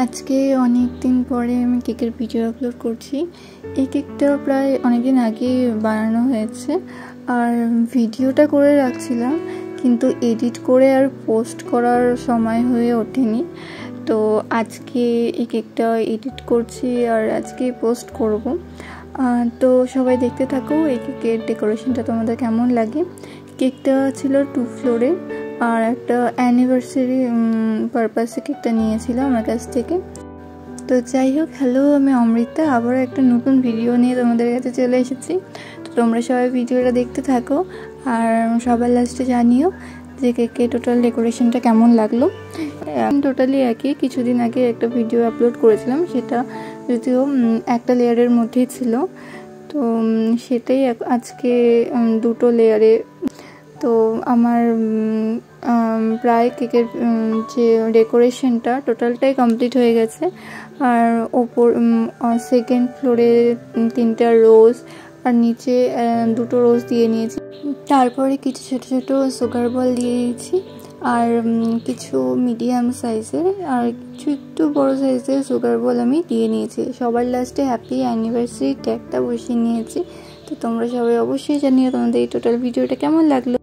আজকে অনেক দিন পরে আমি কেকের ভিডিও আপলোড করছি। এই কেকটা প্রায় অনেক দিন আগে বানানো হয়েছে আর ভিডিওটা করে রাখছিলাম, কিন্তু এডিট করে আর পোস্ট করার সময় হয়ে ওঠেনি। তো আজকে এই কেকটা এডিট করছি আর আজকে পোস্ট করব। তো সবাই দেখতে থাকো এই কেকের ডেকোরেশনটা তোমাদের কেমন লাগে। কেকটা ছিল 2 ফ্লোরে আর একটা অ্যানিভার্সারি পারপাসে কেকটা নিয়েছিলাম আমার কাছ থেকে। তো যাই হোক, হ্যালো, আমি অমৃতা, আবার একটা নতুন ভিডিও নিয়ে তোমাদের কাছে চলে এসেছি। তো তোমরা সবাই ভিডিওটা দেখতে থাকো আর সবার লাস্টে জানিও যে কেকের টোটাল ডেকোরেশনটা কেমন লাগলো। টোটালি একই, কিছুদিন আগে একটা ভিডিও আপলোড করেছিলাম, সেটা যদিও একটা লেয়ারের মধ্যেই ছিল, তো সেটাই আজকে 2টো লেয়ারে। তো আমার প্রায় কেকের যে ডেকোরেশনটা টোটালটাই কমপ্লিট হয়ে গেছে। আর ওপর সেকেন্ড ফ্লোরে 3টা রোজ আর নিচে 2টো রোজ দিয়ে নিয়েছি। তারপরে কিছু ছোট ছোট সুগার বল দিয়ে দিয়েছি আর কিছু মিডিয়াম সাইজের আর কিছু একটু বড় সাইজের সুগার বল আমি দিয়ে নিয়েছি। সবার লাস্টে হ্যাপি অ্যানিভার্সারি ট্যাগটা বসিয়ে নিয়েছি। তো তোমরা সবাই অবশ্যই জানিও তোমাদের এই টোটাল ভিডিওটা কেমন লাগলো।